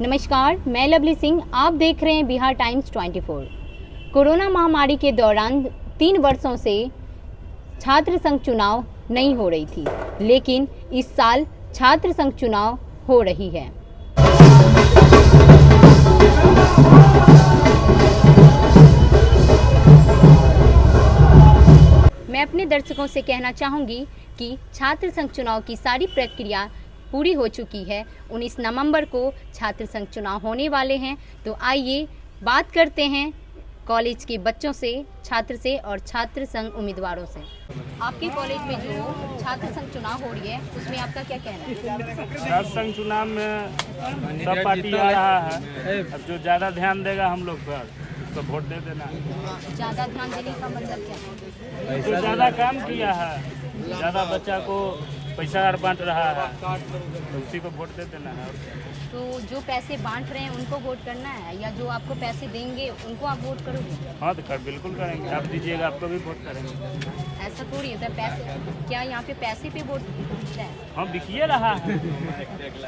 नमस्कार, मैं लवली सिंह। आप देख रहे हैं बिहार टाइम्स 24। कोरोना महामारी के दौरान 3 वर्षों से छात्र संघ चुनाव नहीं हो रही थी, लेकिन इस साल छात्र संघ चुनाव हो रही है। मैं अपने दर्शकों से कहना चाहूँगी कि छात्र संघ चुनाव की सारी प्रक्रिया पूरी हो चुकी है। 19 नवंबर को छात्र संघ चुनाव होने वाले हैं। तो आइए बात करते हैं कॉलेज के बच्चों से, छात्र से और छात्र संघ उम्मीदवारों से। आपके कॉलेज में जो छात्र संघ चुनाव हो रही है, उसमें आपका क्या कहना है? छात्र संघ चुनाव में सब पार्टी आ रहा है। अब जो ज़्यादा ध्यान देगा हम लोग पर उसको वोट दे देना। ज़्यादा ध्यान देने का मतलब क्या है? जो ज़्यादा काम किया है, ज़्यादा बच्चा को पैसा बांट रहा है, तो उसी को वोट दे देना है। तो जो पैसे बांट रहे हैं उनको वोट करना है, या जो आपको पैसे देंगे उनको आप वोट करोगे? हाँ, तो बिल्कुल करेंगे। आप दीजिएगा, आपको भी वोट करेंगे। ऐसा थोड़ी होता है। पैसे क्या यहाँ पे पैसे पे वोट बिकता है? हाँ, बिकिए रहा है।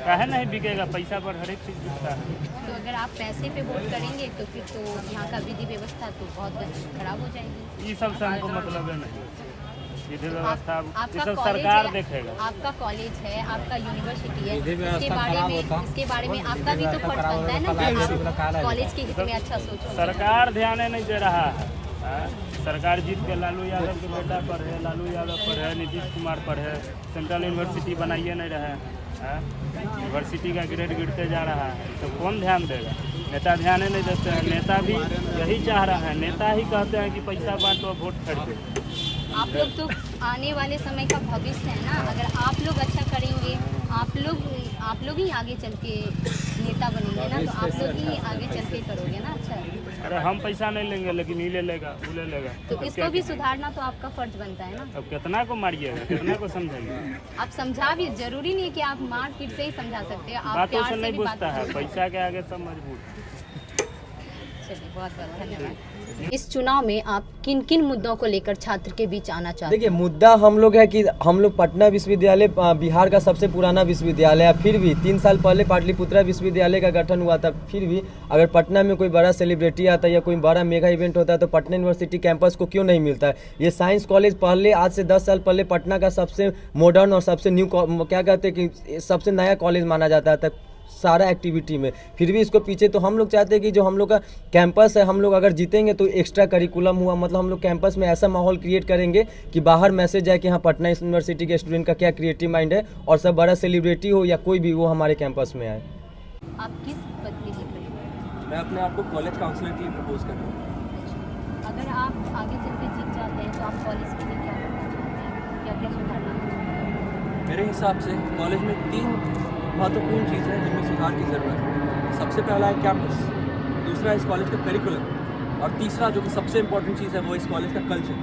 काहे नहीं बिकेगा? पैसा पर हर एक चीज़ बिकता है। तो अगर आप पैसे पे वोट करेंगे तो फिर तो यहाँ का विधि व्यवस्था तो बहुत खराब हो जाएगी। ये सब से हमको मतलब है नहीं। विधि व्यवस्था आपका सब कॉलेज सरकार है, देखेगा। आपका कॉलेज है, आपका यूनिवर्सिटी है, इसके बारे में आपका भी तो फर्ज बनता है ना कि आप कॉलेज के हित में अच्छा सोचो। सरकार ध्यान नहीं दे रहा है। सरकार जीत के लालू यादव के बेटा पर है, लालू यादव पर है, नीतीश कुमार पर है। सेंट्रल यूनिवर्सिटी बनाइए नहीं रहे। यूनिवर्सिटी का ग्रेड गिरते जा रहा है, तो कौन ध्यान देगा? नेता ध्यान नहीं देते हैं। नेता भी यही चाह रहा है। नेता ही कहते हैं कि पैसा बांटो, वोट खरीदो। आप लोग तो आने वाले समय का भविष्य है ना। अगर आप लोग अच्छा करेंगे, आप लोग ही आगे चल के नेता बनेंगे ना, तो आप लोग ही आगे चल के करोगे ना अच्छा। अरे हम पैसा नहीं लेंगे, लेकिन ये ले लेगा, वो ले लेगा। तो इसको भी सुधारना तो आपका फर्ज बनता है ना। अब कितना को मारिएगा, कितना को समझाइए? आप समझा भी, जरूरी नहीं है कि आप मार पीट से ही समझा सकते हैं। आप बातों प्यार से से नहीं भी पूछता बात है, पैसा के आगे सब मजबूत। चलिए, बहुत बहुत धन्यवाद। इस चुनाव में आप किन किन मुद्दों को लेकर छात्र के बीच आना चाहते हैं? देखिए, मुद्दा हम लोग है कि हम लोग पटना विश्वविद्यालय बिहार का सबसे पुराना विश्वविद्यालय है। फिर भी 3 साल पहले पाटलिपुत्रा विश्वविद्यालय का गठन हुआ था। फिर भी अगर पटना में कोई बड़ा सेलिब्रिटी आता है या कोई बड़ा मेगा इवेंट होता है तो पटना यूनिवर्सिटी कैंपस को क्यों नहीं मिलता है? ये साइंस कॉलेज पहले, आज से 10 साल पहले पटना का सबसे मॉडर्न और सबसे न्यू, क्या कहते हैं कि सबसे नया कॉलेज माना जाता था सारा एक्टिविटी में। फिर भी इसको पीछे, तो हम लोग चाहते हैं कि जो हम लोग का कैंपस है, हम लोग अगर जीतेंगे तो एक्स्ट्रा करिकुलम हुआ, मतलब हम लोग कैंपस में ऐसा माहौल क्रिएट करेंगे कि बाहर मैसेज जाए कि हाँ, पटना यूनिवर्सिटी के स्टूडेंट का क्या क्रिएटिव माइंड है, और सब बड़ा सेलिब्रिटी हो या कोई भी वो हमारे कैंपस में आए। आप किस पद पे जीत रहे हैं? मैं अपने आप को कॉलेज काउंसलर के लिए प्रपोज कर रहा हूँ। अगर आप आगे चल के जीत जाते हैं तो आप कॉलेज के लिए क्या करना चाहते हैं, क्या क्या सुधारना चाहते हैं? मेरे हिसाब से कॉलेज में 3 महत्वपूर्ण चीज़ है जिनमें सुधार की ज़रूरत है। सबसे पहला है कैंपस, दूसरा इस कॉलेज का करिकुलम, और तीसरा जो कि सबसे इम्पोर्टेंट चीज़ है वो इस कॉलेज का कल्चर।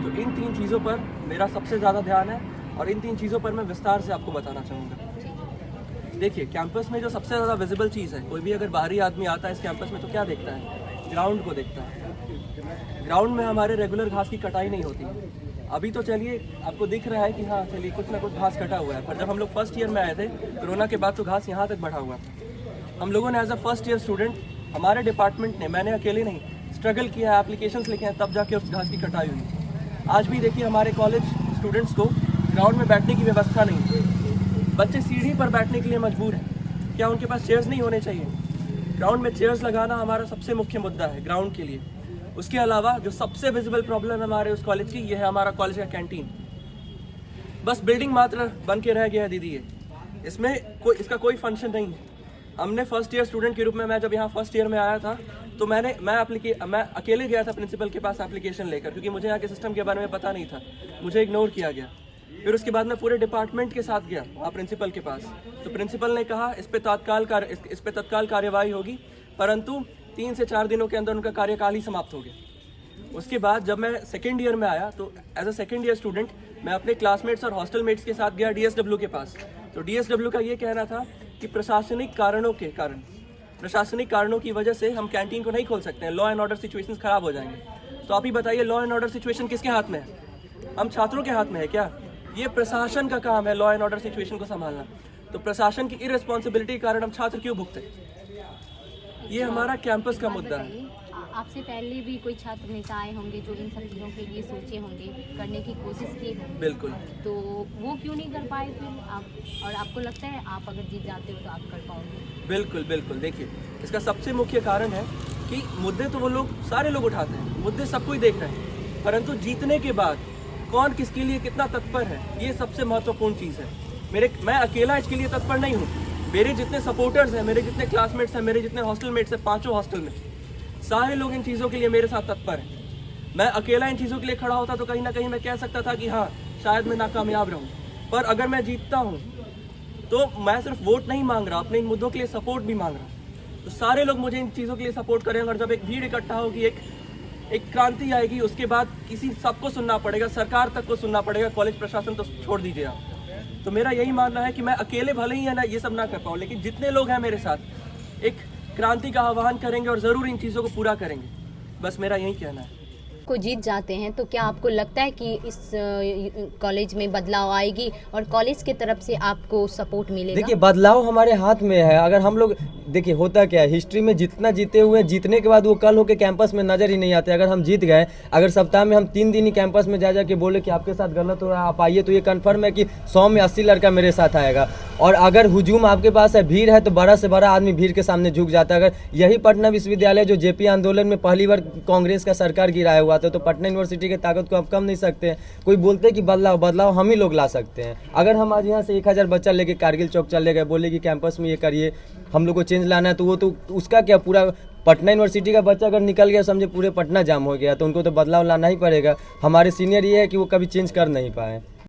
तो इन 3 चीज़ों पर मेरा सबसे ज़्यादा ध्यान है, और इन 3 चीज़ों पर मैं विस्तार से आपको बताना चाहूँगा। देखिए, कैंपस में जो सबसे ज़्यादा विजिबल चीज़ है, कोई भी अगर बाहरी आदमी आता है इस कैंपस में तो क्या देखता है? ग्राउंड को देखता है। ग्राउंड में हमारे रेगुलर घास की कटाई नहीं होती। अभी तो चलिए आपको दिख रहा है कि हाँ चलिए कुछ ना कुछ घास कटा हुआ है, पर जब हम लोग फर्स्ट ईयर में आए थे कोरोना के बाद तो घास यहाँ तक बढ़ा हुआ था। हम लोगों ने as a first year student, हमारे डिपार्टमेंट ने, मैंने अकेले नहीं, स्ट्रगल किया, एप्लीकेशंस लिखे हैं, तब जाके उस घास की कटाई हुई। आज भी देखिए हमारे कॉलेज स्टूडेंट्स को ग्राउंड में बैठने की व्यवस्था नहीं, बच्चे सीढ़ी पर बैठने के लिए मजबूर हैं। क्या उनके पास चेयर्स नहीं होने चाहिए? ग्राउंड में चेयर्स लगाना हमारा सबसे मुख्य मुद्दा है ग्राउंड के लिए। उसके अलावा जो सबसे विजिबल प्रॉब्लम है हमारे उस कॉलेज की, ये है हमारा कॉलेज का कैंटीन। बस बिल्डिंग मात्र बन के रह गया है दीदी, ये इसमें इसका कोई फंक्शन नहीं है। हमने फर्स्ट ईयर स्टूडेंट के रूप में, मैं जब यहाँ फर्स्ट ईयर में आया था तो मैं अकेले गया था प्रिंसिपल के पास एप्लीकेशन लेकर, क्योंकि मुझे यहाँ के सिस्टम के बारे में पता नहीं था, मुझे इग्नोर किया गया। फिर उसके बाद मैं पूरे डिपार्टमेंट के साथ गया वहाँ प्रिंसिपल के पास, तो प्रिंसिपल ने कहा इस पे तत्काल कार्यवाही होगी, परंतु 3 से 4 दिनों के अंदर उनका कार्यकाल ही समाप्त हो गया। उसके बाद जब मैं सेकेंड ईयर में आया तो as a second year student मैं अपने क्लासमेट्स और हॉस्टल मेट्स के साथ गया DSW के पास। तो DSW का ये कहना था कि प्रशासनिक कारणों की वजह से हम कैंटीन को नहीं खोल सकते हैं, लॉ एंड ऑर्डर सिचुएशन खराब हो जाएंगे। तो आप ही बताइए, लॉ एंड ऑर्डर सिचुएशन किसके हाथ में है? हम छात्रों के हाथ में है क्या? ये प्रशासन का काम है लॉ एंड ऑर्डर सिचुएशन को संभालना। तो प्रशासन की इररिस्पॉन्सिबिलिटी के कारण हम छात्र क्यों भुगते? ये हमारा कैंपस का बात मुद्दा है। बताइए, आपसे पहले भी कोई छात्र नेता आए होंगे जो इन सब चीज़ों के लिए सोचे होंगे, करने की कोशिश की होंगी, बिल्कुल। तो वो क्यों नहीं कर पाए फिर आप? और आपको लगता है आप अगर जीत जाते हो तो आप कर पाओगे? बिल्कुल बिल्कुल, देखिए इसका सबसे मुख्य कारण है कि मुद्दे तो वो लोग सारे लोग उठाते हैं, मुद्दे सबको ही देख रहे हैं, परंतु जीतने के बाद कौन किसके लिए कितना तत्पर है, ये सबसे महत्वपूर्ण चीज़ है। मैं अकेला इसके लिए तत्पर नहीं हूँ, मेरे जितने सपोर्टर्स हैं, मेरे जितने क्लासमेट्स हैं, मेरे जितने हॉस्टल मेट्स हैं, 5 हॉस्टल में सारे लोग इन चीज़ों के लिए मेरे साथ तत्पर हैं। मैं अकेला इन चीज़ों के लिए खड़ा होता तो कहीं ना कहीं मैं कह सकता था कि हाँ शायद मैं नाकामयाब रहूँ, पर अगर मैं जीतता हूँ तो मैं सिर्फ वोट नहीं मांग रहा, अपने इन मुद्दों के लिए सपोर्ट भी मांग रहा हूँ। तो सारे लोग मुझे इन चीज़ों के लिए सपोर्ट करेंगे और जब एक भीड़ इकट्ठा होगी, एक क्रांति आएगी, उसके बाद किसी सबको सुनना पड़ेगा, सरकार तक को सुनना पड़ेगा, कॉलेज प्रशासन तो छोड़ दीजिए आप। तो मेरा यही मानना है कि मैं अकेले भले ही है ना ये सब ना कर पाऊँ, लेकिन जितने लोग हैं मेरे साथ एक क्रांति का आह्वान करेंगे और ज़रूर इन चीज़ों को पूरा करेंगे। बस मेरा यही कहना है। को जीत जाते हैं तो क्या आपको लगता है कि इस कॉलेज में बदलाव आएगी और कॉलेज की तरफ से आपको सपोर्ट मिलेगा? देखिए बदलाव हमारे हाथ में है। अगर हम लोग देखिए होता क्या है, हिस्ट्री में जितना जीते हुए जीतने के बाद वो कल होके कैंपस में नजर ही नहीं आते। अगर हम जीत गए, अगर सप्ताह में हम 3 दिन ही कैंपस में जा के बोले कि आपके साथ गलत हो रहा है आप आइए, तो ये कन्फर्म है कि 100 में 80 लड़का मेरे साथ आएगा। और अगर हुजूम आपके पास है, भीड़ है, तो बड़ा से बड़ा आदमी भीड़ के सामने झुक जाता है। अगर यही पटना विश्वविद्यालय जो जेपी आंदोलन में पहली बार कांग्रेस का सरकार गिराया हुआ था, तो पटना यूनिवर्सिटी की ताकत को आप कम नहीं सकते हैं। कोई बोलते हैं कि बदलाव हम ही लोग ला सकते हैं। अगर हम आज यहाँ से 1000 बच्चा लेके कारगिल चौक चले गए, बोले कि कैंपस में ये करिए, हम लोग को चेंज लाना है, तो वो तो उसका क्या, पूरा पटना यूनिवर्सिटी का बच्चा अगर निकल गया समझे पूरे पटना जाम हो गया, तो उनको तो बदलाव लाना ही पड़ेगा। हमारे सीनियर ये है कि वो कभी चेंज कर नहीं पाए।